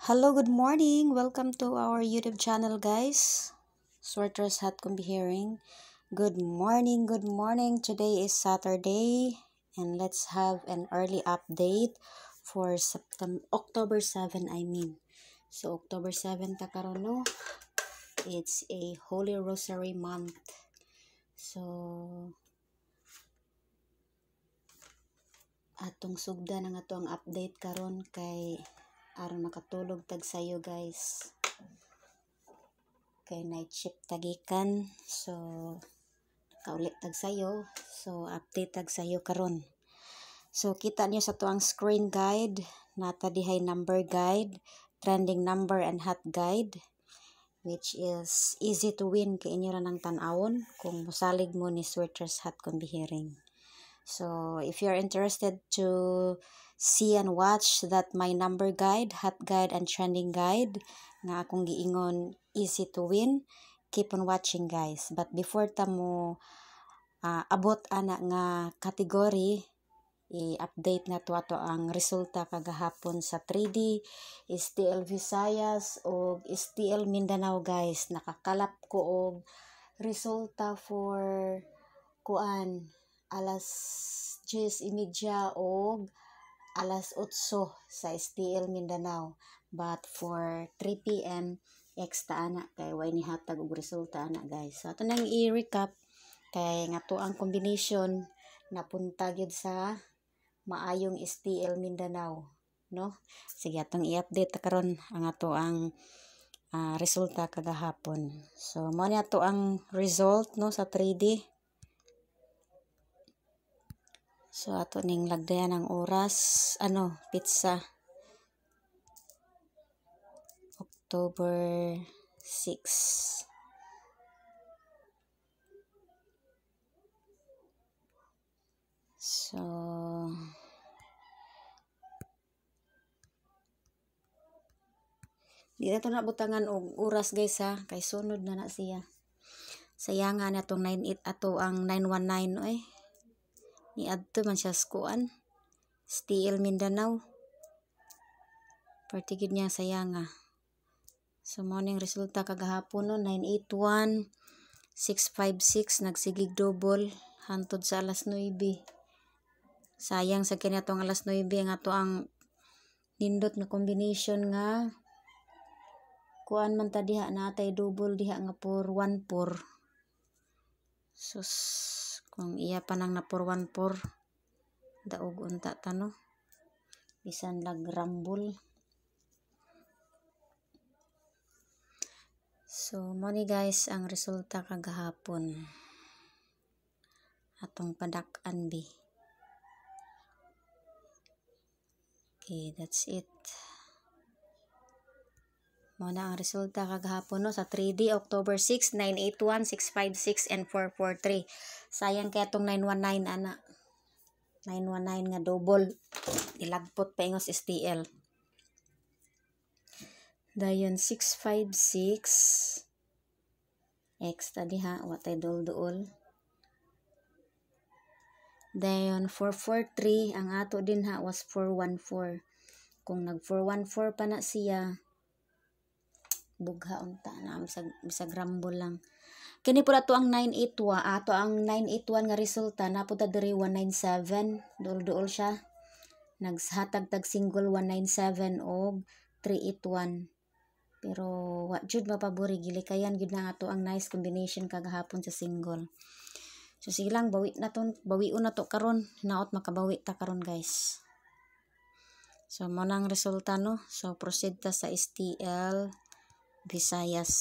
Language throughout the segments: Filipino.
Hello, good morning. Welcome to our YouTube channel, guys. Sweaters Hat Kumbi Hearing. Good morning, good morning. Today is Saturday, and let's have an early update for October 7, I mean. So, October 7 ta karon, no? It's a Holy Rosary month. So, atong sugda na nga to ang update karon kay aron makatulog tag sayo, guys. Kay night shift tagikan, so kaulit tag sayo, so update tag sayo karon. So kita niyo sa tuang screen guide, nata dihay number guide, trending number and hot guide, which is easy to win kay inyo ra nang tan-awon kung musalig mo ni Sweaters Hat Kumbi Hearing. So if you're interested to see and watch that my number guide, hot guide and trending guide nga akong giingon easy to win, keep on watching, guys. But before ta mo abot ana nga category, i-update na to ato ang resulta kagahapon sa 3D STL Visayas o STL Mindanao, guys. Nakakalap ko og resulta for kuan alas 10:30 o alas 8 sa STL Mindanao. But for 3 p.m. extra ana kay way ni hatag og resulta ana, guys. So ato nang i-recap kay nga to ang combination napunta gyud sa maayong STL Mindanao, no? Sige atong i-update ta karon ang ato ang resulta kagahapon. So mo ni ato ang result, no, sa 3D. So ato ning lagdayan ang oras, pizza. October 6. So di na to na butangan og oras, guys, ha, kay sunod na siya. Sayangan na itong 98 ato ang 919, oy. Ni adto man siya skuan. STL Mindanao. Partigid niya sayanga. So morning resulta kagahapon, no, 981 656 nagsigig double hantod sa alas 9. Sayang sa kini atong alas 9 ang ato ang nindot na combination nga kuan man ta diha natay double diha nga 414. Sus, kung iya pa nang na 414 daog unta ta, no, bisan lag rumble. So mo ni, guys, ang resulta kagahapon atong padak-an bi. Okay, that's it. Mo na ang resulta kagahapon, no, sa 3D October 6, 981 656 and 443. Sayang kay atong 919 ana. 919 nga double ilagpot pa ingos STL. Dayon 656 extra diha watay dol-duol. Dayon 443 ang ato din ha was 414. Kung nag 414 pa na siya, bugha unta na bisag rumble lang. Kini pud ato ang 981, ato ang 981 nga resulta napunta diri 197, dol-duol siya. Naghatag tag single 197 og 381. Pero wa jud mapabori, gilikayan gid na ato ang nice combination kagahapon sa single. So sige lang, bawiun na to karon, naot makabawi ta karon, guys. So mo nang resulta, no. So proceed ta sa STL Visayas.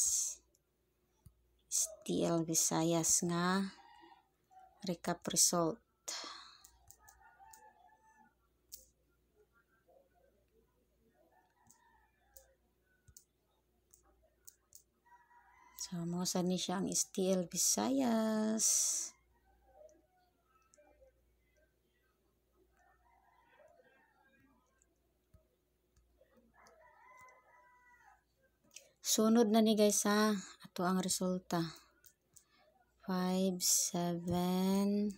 STL Visayas nga recap result. So mo sa ni siya ang STL Visayas. Sunod na ni, guys, ha, ato ang resulta 570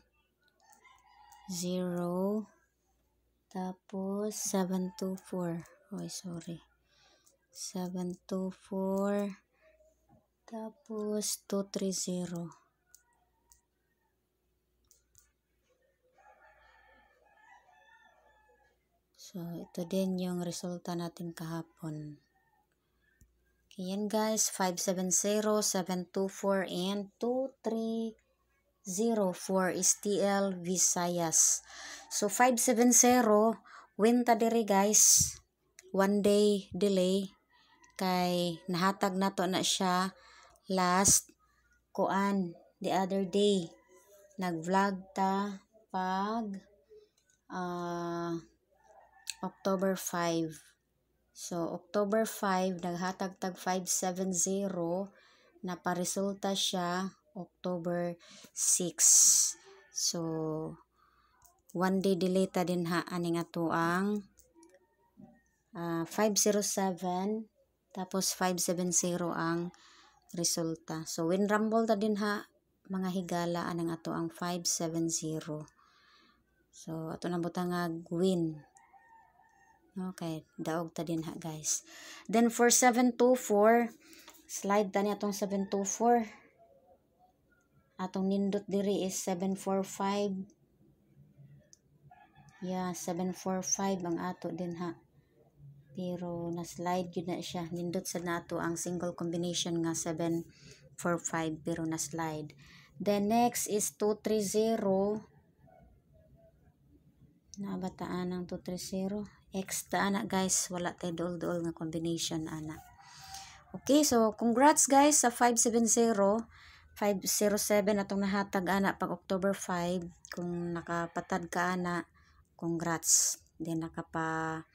tapos 724. Oy, sorry. 724 tapos 230. So, ito din yung resulta natin kahapon. Okay, yan guys, 570, 724, and 230 for STL Visayas. So, 570, win ta diri guys. 1 day delay. Kay nahatag na to na siya last the other day. Nag-vlog ta pag October 5. So, October 5, naghatag tag 570, naparesulta siya October 6. So, 1 day delay ta din ha, aning ato ang 507, tapos 570 ang resulta. So, win rumble ta din ha, mga higala, anang ato ang 570. So, ato na butangag win. Okay, daog ta din ha guys. Then for 724, slide ta ni atong 724. Atong nindot diri is 745. Yeah, 745 ang ato din ha. Pero na-slide yun na siya. Nindot sa nato ang single combination nga 745 pero na-slide. Then next is 230. Nabataan ang 230. X ta ana guys, wala tayo duol-duol nga combination ana. Okay, so congrats guys sa 570, 507 atong nahatag ana pag October 5. Kung nakapatad ka ana, congrats. Then nakapa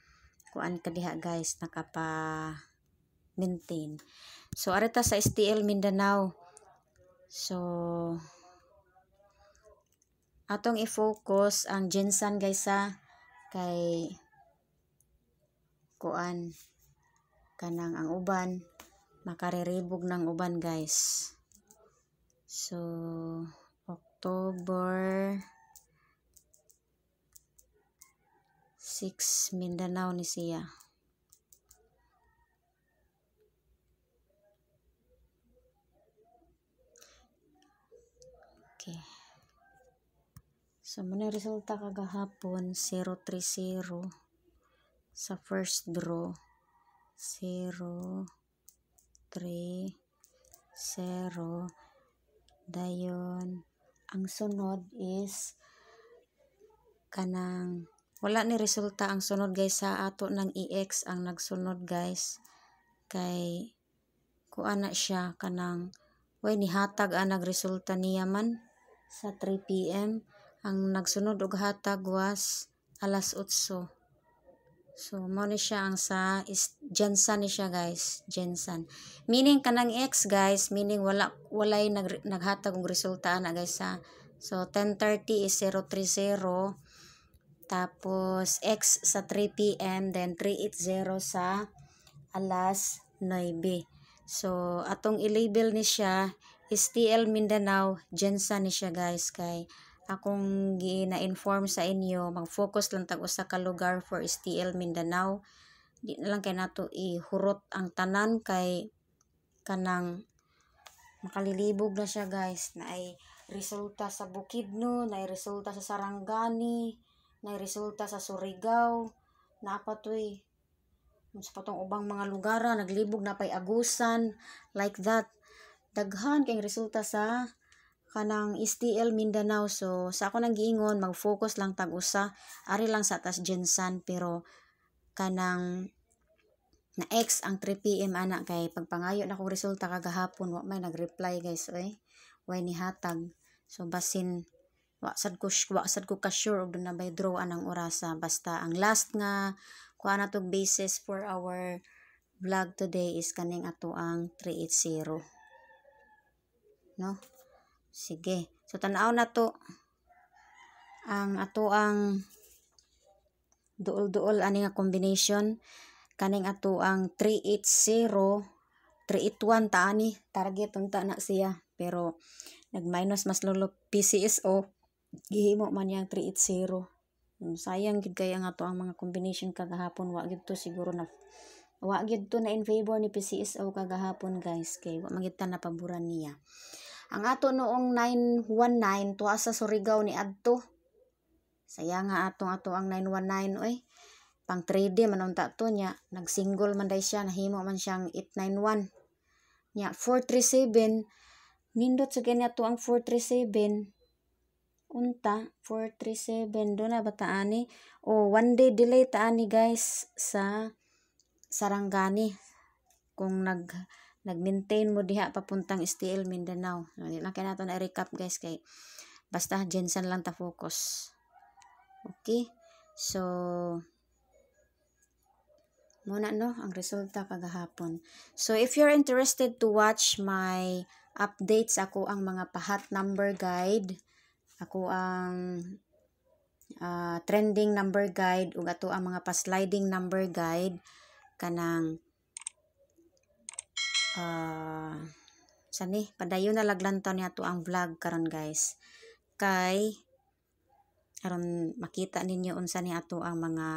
kuan ka diha guys, nakapa maintain. So arita sa STL Mindanao. So atong i-focus ang Gensan guys sa kay kuan kanang ang uban makariribog ng uban guys. So October 6 Mindanao ni siya. Okay. So muna resulta kagahapon 030 sa first draw. 0 3 0. Dayon ang sunod is kanang wala ni resulta ang sunod guys sa ato ng EX ang nagsunod guys kay kuan na siya kanang way nihatag ang nagresulta niya man sa 3 PM. Ang nagsunod og hatag was alas 8. So mo ni siya ang sa Gensan ni siya guys, Gensan. Meaning kanang X guys, meaning walay naghatag og resulta ana guys sa. So 10:30 is 030. Tapos X sa 3 PM, then 380 sa alas 9. So atong i-label ni siya STL Mindanao, Gensan ni siya guys kay akong gina-inform sa inyo, mag-focus lang tag usa ka lugar for STL Mindanao. Di na lang kay nato ihurot ang tanan kay kanang makalilibog na siya guys. Na ay resulta sa Bukidnon, na ay resulta sa Sarangani, na ay resulta sa Surigao, na apatoy sa patong ubang mga lugar naglibog na pay Agusan, like that. Daghan kay resulta sa kanang STL Mindanao. So sa ako nang giingon, mag-focus lang tag usa, ari lang sa tas Gensan, pero kanang na X ang 3 PM ana kay pagpangayo na kong resulta kagahapon wa may nag-reply guys oy. Way ni hatag. So basin wa sad ko ka sure og na by draw anang orasa, basta ang last nga kuha na tog basis for our vlog today is kaning ato ang 380. No? Sige. So tan-aw na to ang ato ang duol-duol ani nga combination. Kaning ato ang 380, 381 ta ani target unta na siya, pero nag-minus mas lolo PCSO gihimo man yang 380. Sayang gid kay ang ato ang mga combination kagahapon wa gid to siguro na wa gyud to na in favor ni PCSO kagahapon guys, kay wa magid ta napaboran niya. Ang ato noong 919 tuwa sa Surigao ni adto. Saya nga ato ang 919 oy. Pang 3D man unta to nya, nag-single man day siya, nahimo man siyang 891. Nya 437 nindot sa kanya to ang 437. Unta 437 do na bataani o 1 day delay taani guys sa Sarangani kung nag-maintain mo diha papuntang STL Mindanao. Hindi lang kaya nato na recap guys kay basta Jensen lang ta focus. Okay, so muna no ang resulta kagahapon. So if you're interested to watch my updates, ako ang mga pahat number guide, ako ang trending number guide ug ato ang mga pa-sliding number guide kanang sani padayon na laglantaw ni ato ang vlog karon guys, kay aron makita ninyo unsa ni ato ang mga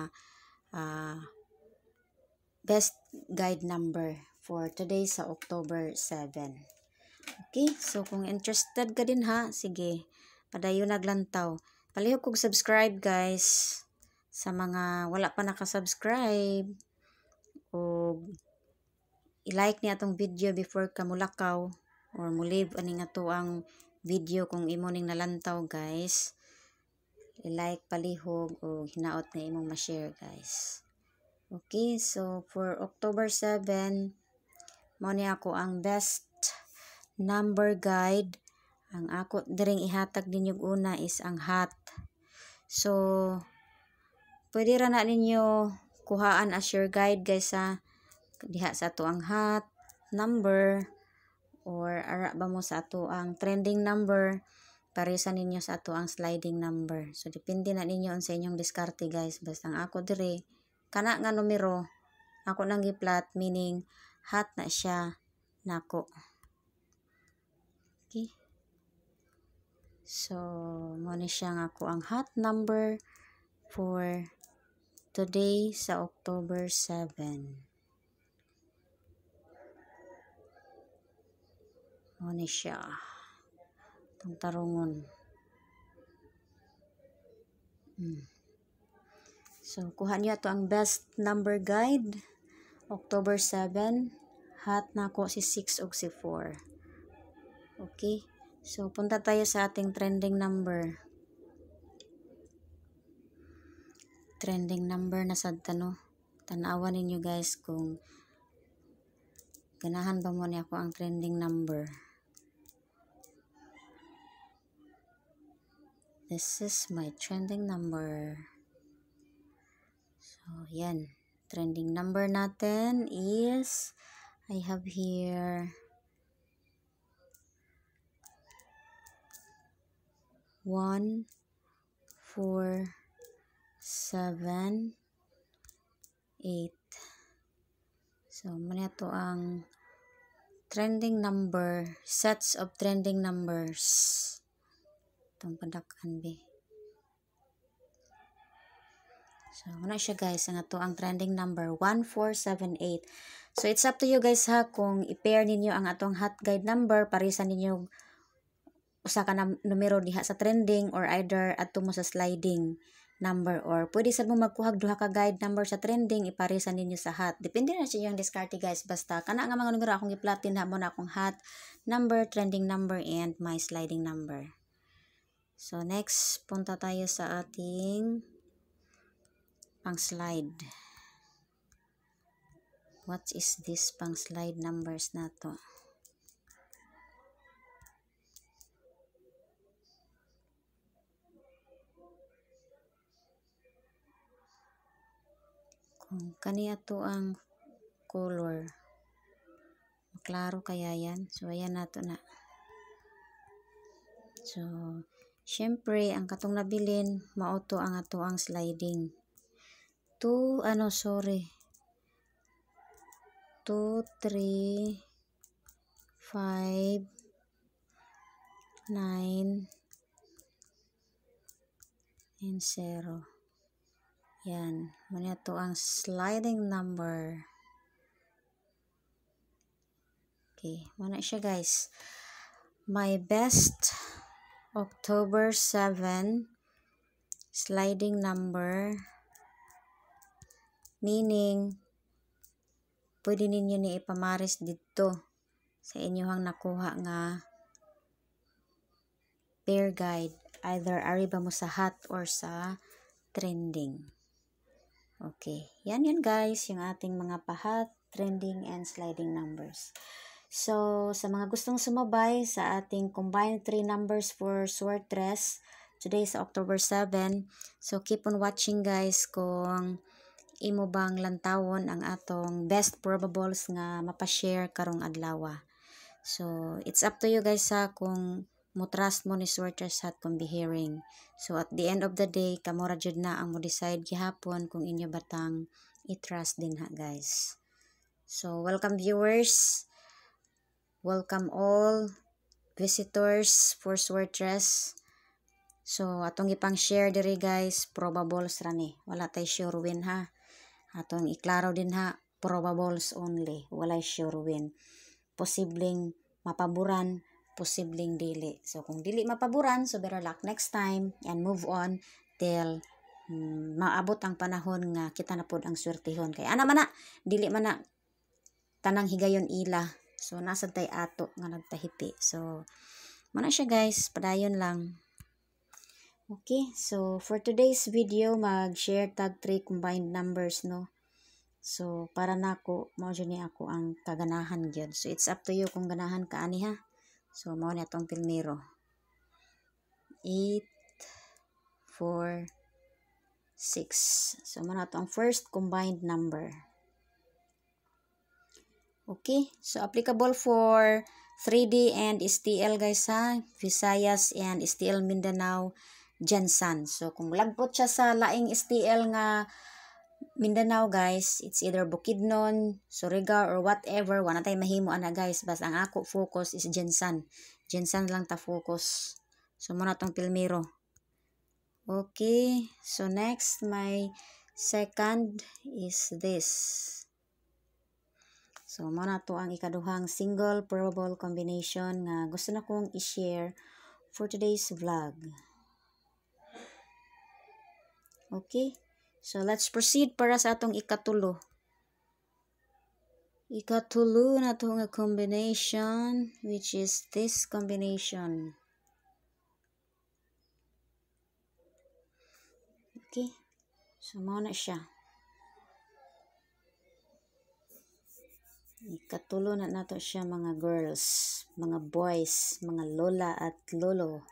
best guide number for today sa October 7. Okay, so kung interested ka din ha, sige, padayon naglantaw. Palihog kog subscribe guys sa mga wala pa nakasubscribe, o i-like ni atong video before ka mulakaw or mulive ani nga to ang video kung imo ning nalantaw guys. I-like palihog o hinaot nga imong ma-share guys. Okay, so for October 7, mo ni ako ang best number guide. Ang ako diring ihatag ninyo una is ang hot. So, pwede ra na ninyo kuhaan as your guide guys ha. Diha sa ato ang hot number or ara ba mo sa ato ang trending number, parisa ninyo sa ato ang sliding number. So, depende na ninyo sa inyong diskarte guys. Basta ang ako diri kana nga numero ako nang giplat, meaning hot na siya nako. Okay, so mo ni siya nga ako ang hot number for today sa October 7. Mo ni siya itong tarungon. So, kuha niyo ito ang best number guide. October 7. Hot na ako si 6 ug si 4. Okay. So, punta tayo sa ating trending number. Trending number na sad no. Tanawan ninyo guys kung ganahan ba mo ni ako ang trending number. This is my trending number. So, yan. Trending number natin is, I have here 1, 4, 7, 8. So, muna ito ang trending number, sets of trending numbers. Itong padakan be. So, muna siya guys, ang ito ang trending number 1478. So, it's up to you guys ha kung i-pair ninyo ang atong hot guide number, parisan ninyo usa ka na numero diha sa trending or either adto mo sa sliding number, or pwede sad mo magkuhag duha ka guide number sa trending iparisan ninyo sa hot. Depende na siya yung diskarte guys, basta kana nga mga numero akong i-platin ha mo na akong hot number, trending number, and my sliding number. So, next, punta tayo sa ating pang slide. What is this pang slide numbers na to? Kung kani ato ang color, klaro kaya yan. So, ayan nato na. So, syempre, ang katong nabilin, mauto ang ato ang sliding. 2, 2, 3, 5, 9, and 0. Yan. Muna ito ang sliding number. Okay, muna siya guys. My best October 7 sliding number, meaning pwede ninyo ni ipamaris dito sa inyong nakuha nga pair guide, either ari ba mo sa hot or sa trending. Okay, yan guys, yung ating mga pahat, trending and sliding numbers. So, sa mga gustong sumabay sa ating combined 3 numbers for Swertres, today is October 7. So, keep on watching guys kung imo bang lantawon ang atong best probables nga mapashare karong adlaw. So, it's up to you guys ha kung mo trust mo ni Swertres at kung hearing. So, at the end of the day, kamura jud na ang mo decide gihapon kung inyo batang i-trust din ha guys. So, welcome viewers. Welcome all visitors for Swertres. So, atong ipang share diri guys, probables rani. Wala tay sure win ha. Atong iklaro din ha, probables only. Walay sure win. Posibleng mapaboran, posibleng dili. So, kung dili mapaboran, so better luck next time and move on till maabot ang panahon nga kita na pod ang swertehon. Kaya ana man na, dili man na tanang higayon ila. So, nasa tay ato nga nagtahipi. So, muna siya guys. Padayon lang. Okay. So, for today's video, mag-share tag 3 combined numbers, no? So, para na ako, mao ni ako ang kaganahan gyud. So, it's up to you kung ganahan ka ani ha. So, mao ni atong pilmiro. 8, 4, 6. So, muna atong first combined number. Okay, so applicable for 3D and STL guys ha, Visayas and STL Mindanao, Jansan. So kung lagpot siya sa laing STL nga Mindanao guys, it's either Bukidnon, Surigao or whatever, wala tayo mahimo ana guys, basta ang ako focus is Jansan. Jansan lang ta focus. So muna tong pilmiro. Okay, so next my second is this. So, muna to ang ikaduhang single probable combination nga gusto na kong i-share for today's vlog. Okay? So, let's proceed para sa atong ikatulo. Ikatulo na to nga combination, which is this combination. Okay? So, muna siya. Ikatulo na nato siya mga girls, mga boys, mga lola at lolo,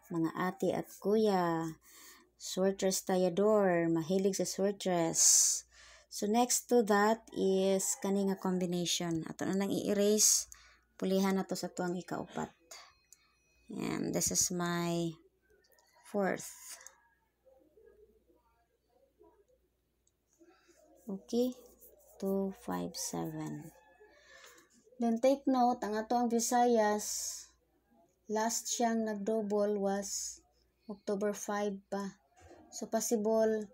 mga ate at kuya, Swertres tayador, mahilig sa Swertres. So next to that is kani nga combination. Ato na nang i-erase, pulihan na to sa tuang ikaupat. And this is my fourth. Okay, 2, 5, 7. Then take note, ang ato ang Visayas, last siyang nag-double was October 5 pa. So, possible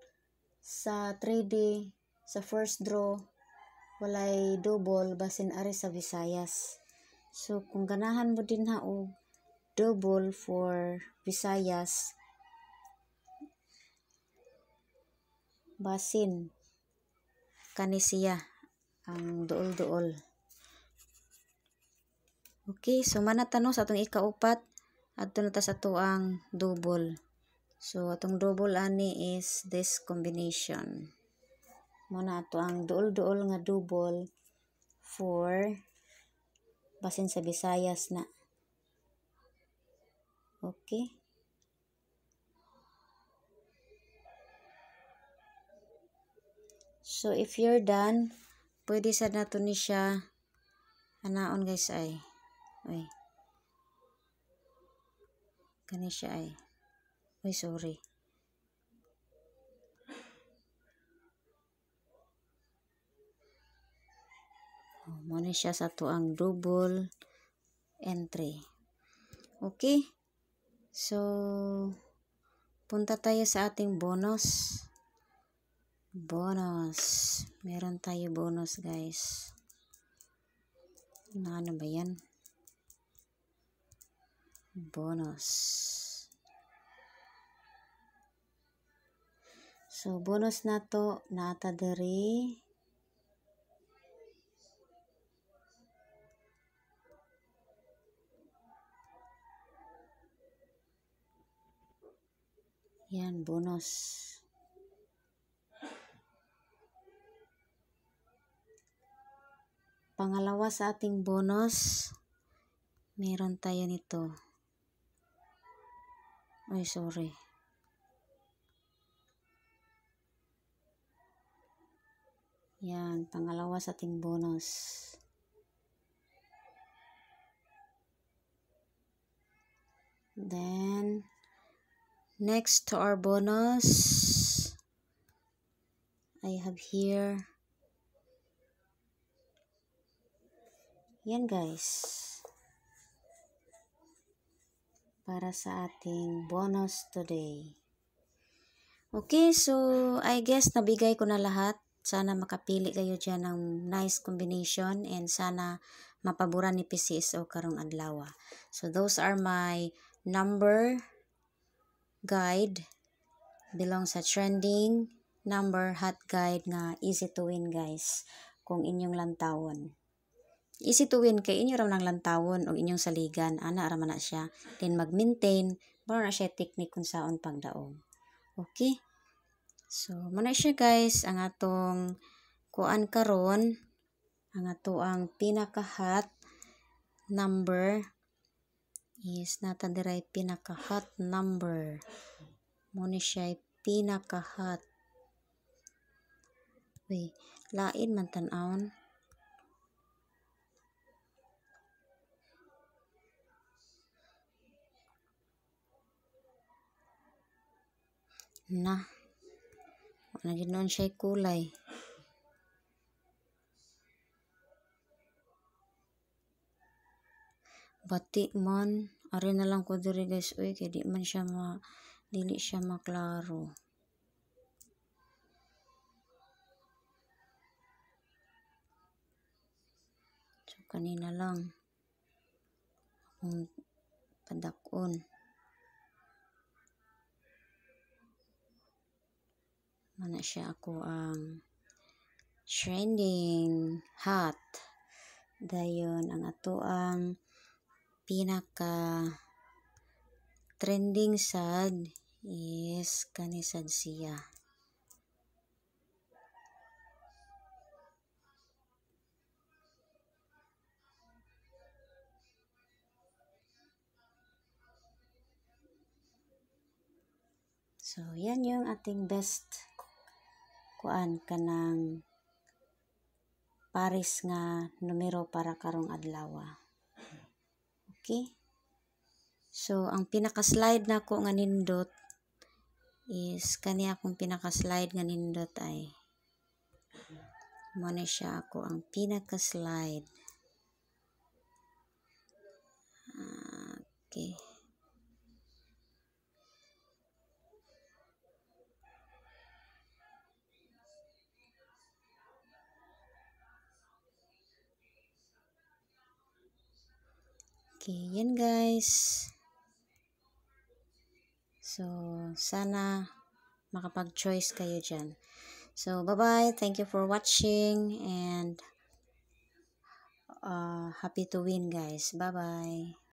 sa 3D, sa first draw, walay double, basin ari sa Visayas. So, kung ganahan mo din ha og double for Visayas, basin, kani siya, ang duol-duol. Okay, so manatano sa atong ikaupat, adto na ta sa tuang double. So, atong double ani is this combination. Muna ato ang duol-duol nga double for basin sa Visayas na. Okay. So, if you're done, pwede sa nato ni siya anaon guys ay. Uy. Kani siya ay. Uy, sorry. Muna siya sa tuang double entry. Okay? So, punta tayo sa ating bonus. Bonus. Meron tayo bonus guys. Ano ba yan? Bonus. So, bonus na to, nata diri. Yan, bonus. Pangalawa sa ating bonus, meron tayo nito. Ay, sorry. Yan, pangalawa sa ating bonus. Then, next to our bonus, I have here. Yan guys. Para sa ating bonus today. Okay, so I guess nabigay ko na lahat. Sana makapili kayo dyan ng nice combination and sana mapaboran ni PCSO karong adlaw. So those are my number guide belong sa trending number hot guide nga easy to win guys kung inyong lantawon. Easy to win kay inyo ra nang lantawon o inyong saligan ana ra man na siya. Then mag-maintain mao na siya technique kung saon pagdaog. Okay? So, muna siya guys, ang atong kuan karon, ang atoang pinaka-hot number is nata diray pinaka-hot number. Muna siya pinaka-hot. Wait, lain man tan-awon. Na. Wala ginoon siya kulay. Bati man, ari na lang ko diri guys, uy, kay dili siya maklaro. So kanina lang akong padakon. Mana siya ako ang trending hot. Dayon ang ato ang pinaka trending sad is kanisad siya. So yan yung ating best kuan kanang paris nga numero para karong adlaw. Okay? So ang pinaka-slide nako nga nindot is kani akong pinaka-slide nga nindot ay mo na siya ako ang pinaka-slide. Okay. Okay, yan guys. So, sana makapag-choice kayo dyan. So, bye-bye. Thank you for watching and happy to win guys. Bye-bye.